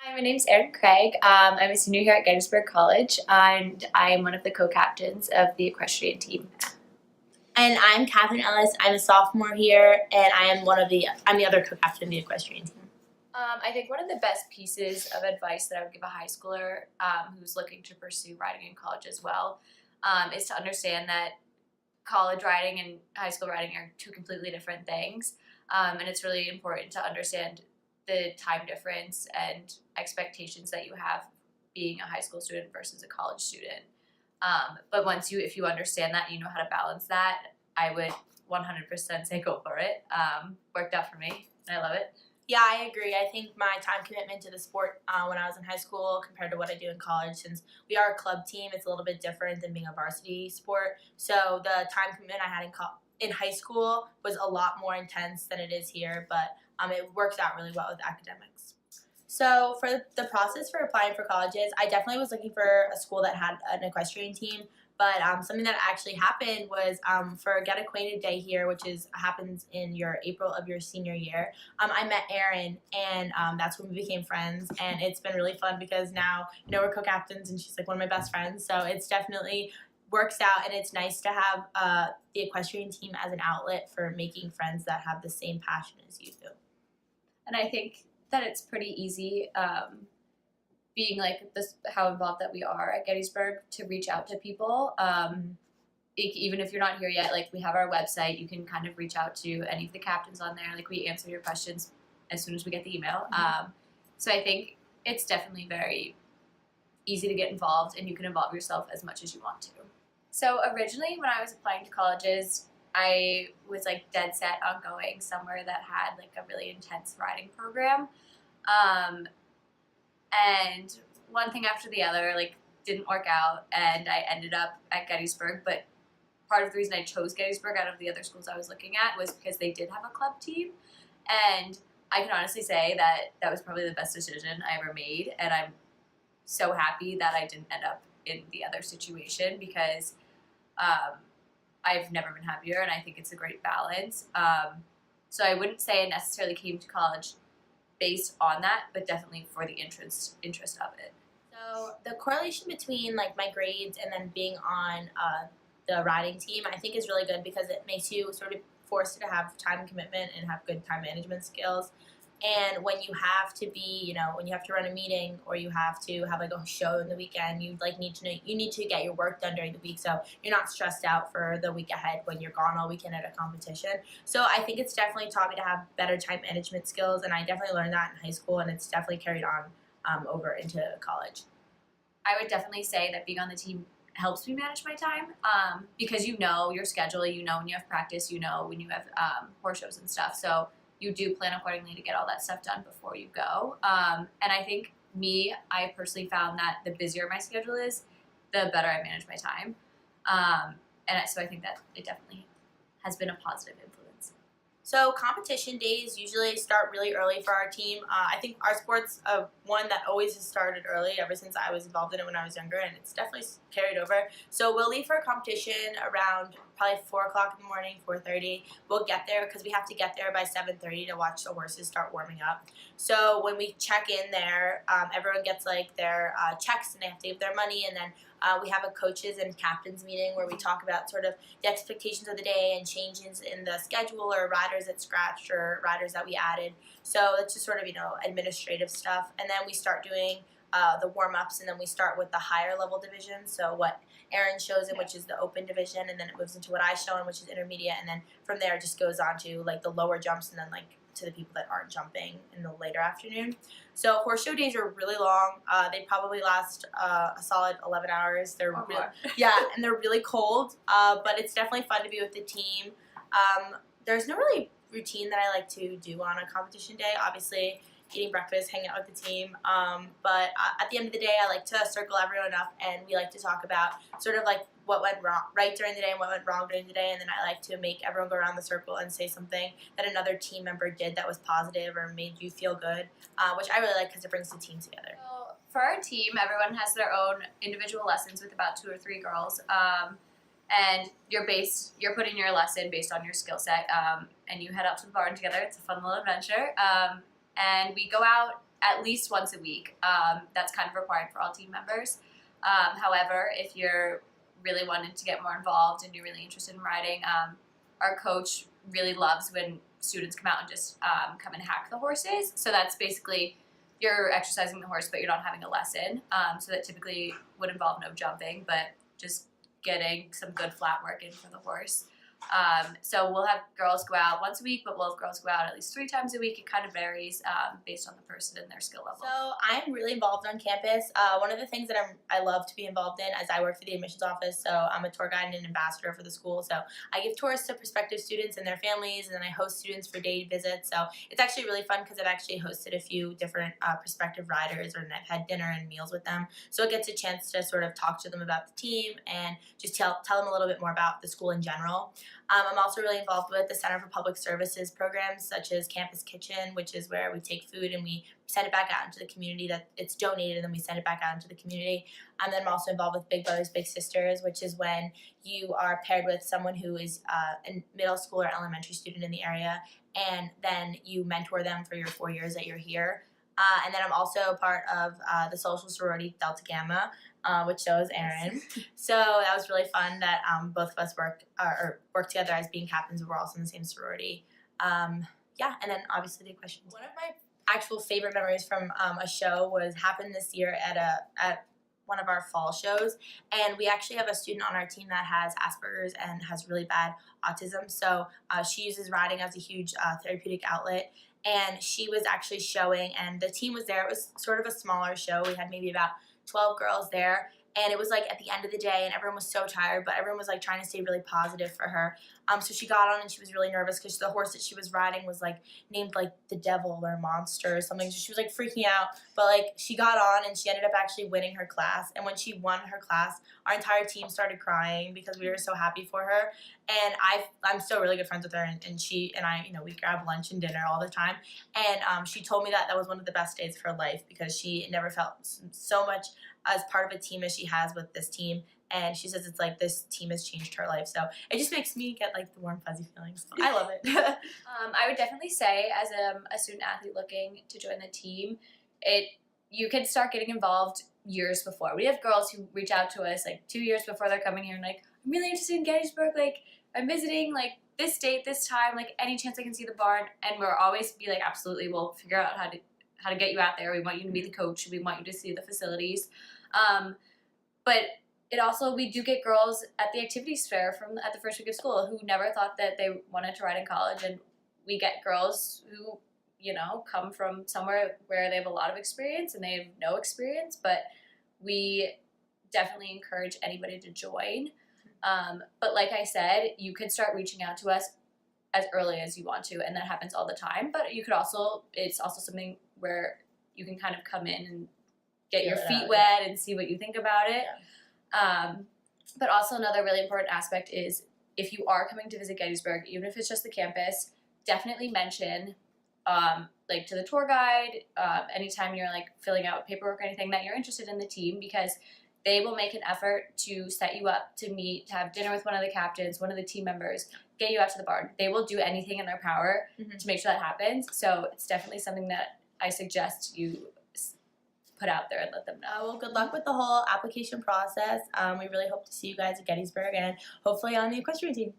Hi, my name is Erin Craig. I'm a senior here at Gettysburg College, and I am one of the co-captains of the equestrian team. And I'm Catherine Ellis. I'm a sophomore here, and I'm the other co-captain of the equestrian team. I think one of the best pieces of advice that I would give a high schooler who's looking to pursue riding in college as well is to understand that college riding and high school riding are two completely different things, and it's really important to understand the time difference and expectations that you have being a high school student versus a college student. But if you understand that and you know how to balance that, I would 100% say go for it. Worked out for me, and I love it. Yeah, I agree. I think my time commitment to the sport when I was in high school compared to what I do in college, since we are a club team, it's a little bit different than being a varsity sport. So the time commitment I had in high school was a lot more intense than it is here, but it works out really well with academics. So for the process for applying for colleges, I definitely was looking for a school that had an equestrian team. But something that actually happened was for Get Acquainted Day here, which happens in your April of your senior year. I met Erin, and that's when we became friends. And it's been really fun because now we're co-captains, and she's like one of my best friends. So it's definitely works out, and it's nice to have the equestrian team as an outlet for making friends that have the same passion as you do. And I think that it's pretty easy, being like this, how involved that we are at Gettysburg, to reach out to people. Even if you're not here yet, like we have our website, you can kind of reach out to any of the captains on there. Like we answer your questions as soon as we get the email. So I think it's definitely very easy to get involved, and you can involve yourself as much as you want to. So originally when I was applying to colleges, I was like dead set on going somewhere that had like a really intense riding program. And one thing after the other like didn't work out, and I ended up at Gettysburg. But part of the reason I chose Gettysburg out of the other schools I was looking at was because they did have a club team, and I can honestly say that that was probably the best decision I ever made, and I'm so happy that I didn't end up in the other situation because I've never been happier, and I think it's a great balance. So I wouldn't say I necessarily came to college based on that, but definitely for the interest of it. So the correlation between like my grades and then being on the riding team, I think is really good because it makes you sort of forced to have time commitment and have good time management skills. And when you have to be, when you have to run a meeting or you have to have like a show in the weekend, you need to get your work done during the week, so you're not stressed out for the week ahead when you're gone all weekend at a competition. So I think it's definitely taught me to have better time management skills, and I definitely learned that in high school, and it's definitely carried on over into college. I would definitely say that being on the team helps me manage my time because you know your schedule, you know when you have practice, you know when you have horse shows and stuff. So you do plan accordingly to get all that stuff done before you go. And I think I personally found that the busier my schedule is, the better I manage my time. So I think that it definitely has been a positive influence. So competition days usually start really early for our team. I think our sport's one that always has started early ever since I was involved in it when I was younger, and it's definitely carried over. So we'll leave for a competition around probably 4 o'clock in the morning, 4:30. We'll get there because we have to get there by 7:30 to watch the horses start warming up. So when we check in there, everyone gets like their checks, and they have to give their money, and then we have a coaches and captains meeting where we talk about sort of the expectations of the day and changes in the schedule, or riders that scratched or riders that we added. So it's just sort of, administrative stuff. And then we start doing the warm-ups, and then we start with the higher level division. So what Erin shows in, which is the open division, and then it moves into what I show in, which is intermediate. And then from there it just goes on to like the lower jumps, and then like to the people that aren't jumping in the later afternoon. So horse show days are really long. They probably last a solid 11 hours. They're and they're really cold, but it's definitely fun to be with the team. There's no really routine that I like to do on a competition day. Obviously, eating breakfast, hanging out with the team. But at the end of the day, I like to circle everyone up, and we like to talk about sort of like what went right during the day and what went wrong during the day. And then I like to make everyone go around the circle and say something that another team member did that was positive or made you feel good, which I really like because it brings the team together. So for our team, everyone has their own individual lessons with about 2 or 3 girls. And you're putting your lesson based on your skill set, and you head out to the barn together. It's a fun little adventure. And we go out at least once a week. That's kind of required for all team members. However, if you're really wanting to get more involved and you're really interested in riding, our coach really loves when students come out and just come and hack the horses. So that's basically you're exercising the horse, but you're not having a lesson. So that typically would involve no jumping, but just getting some good flat work in for the horse. So we'll have girls go out once a week, but we'll have girls go out at least 3 times a week. It kind of varies based on the person and their skill level. So I'm really involved on campus. One of the things that I love to be involved in, as I work for the admissions office, so I'm a tour guide and an ambassador for the school. So I give tours to prospective students and their families, and then I host students for day visits. So it's actually really fun because I've actually hosted a few different prospective riders, and I've had dinner and meals with them. So it gets a chance to sort of talk to them about the team and just tell them a little bit more about the school in general. I'm also really involved with the Center for Public Services programs such as Campus Kitchen, which is where we take food and we send it back out into the community, that it's donated, and then we send it back out into the community. And then I'm also involved with Big Brothers Big Sisters, which is when you are paired with someone who is a middle school or elementary student in the area, and then you mentor them for your 4 years that you're here. And then I'm also part of the social sorority Delta Gamma, which shows Erin. So that was really fun that both of us work together as being captains. We're also in the same sorority. And then obviously the Equestrian. One of my actual favorite memories from a show happened this year at one of our fall shows, and we actually have a student on our team that has Asperger's and has really bad autism. So she uses riding as a huge therapeutic outlet. And she was actually showing, and the team was there. It was sort of a smaller show. We had maybe about 12 girls there, and it was like at the end of the day, and everyone was so tired, but everyone was like trying to stay really positive for her. So she got on, and she was really nervous because the horse that she was riding was like named like the devil or monster or something. So she was like freaking out, but like she got on, and she ended up actually winning her class. And when she won her class, our entire team started crying because we were so happy for her. And I'm still really good friends with her, and she and I, we grab lunch and dinner all the time. And she told me that was one of the best days of her life because she never felt so much as part of a team as she has with this team. And she says it's like this team has changed her life. So it just makes me get like the warm fuzzy feelings. So I love it. I would definitely say as a student athlete looking to join the team, you can start getting involved years before. We have girls who reach out to us like 2 years before they're coming here and like, I'm really interested in Gettysburg, like I'm visiting like this date, this time, like any chance I can see the barn. And we're always be like, absolutely, we'll figure out how to get you out there. We want you to meet the coach. We want you to see the facilities. But it also, we do get girls at the activities fair at the first week of school who never thought that they wanted to ride in college. And we get girls who, come from somewhere where they have a lot of experience and they have no experience, but we definitely encourage anybody to join. But like I said, you could start reaching out to us as early as you want to, and that happens all the time. But you could it's also something where you can kind of come in and get your feet wet and see what you think about it. Yeah. But also another really important aspect is if you are coming to visit Gettysburg, even if it's just the campus, definitely mention like to the tour guide, anytime you're like filling out paperwork or anything that you're interested in the team, because they will make an effort to set you up to meet, to have dinner with one of the captains, one of the team members, get you out to the barn. They will do anything in their power to make sure that happens. So it's definitely something that I suggest you put out there and let them know. Well, good luck with the whole application process. We really hope to see you guys at Gettysburg and hopefully on the equestrian team.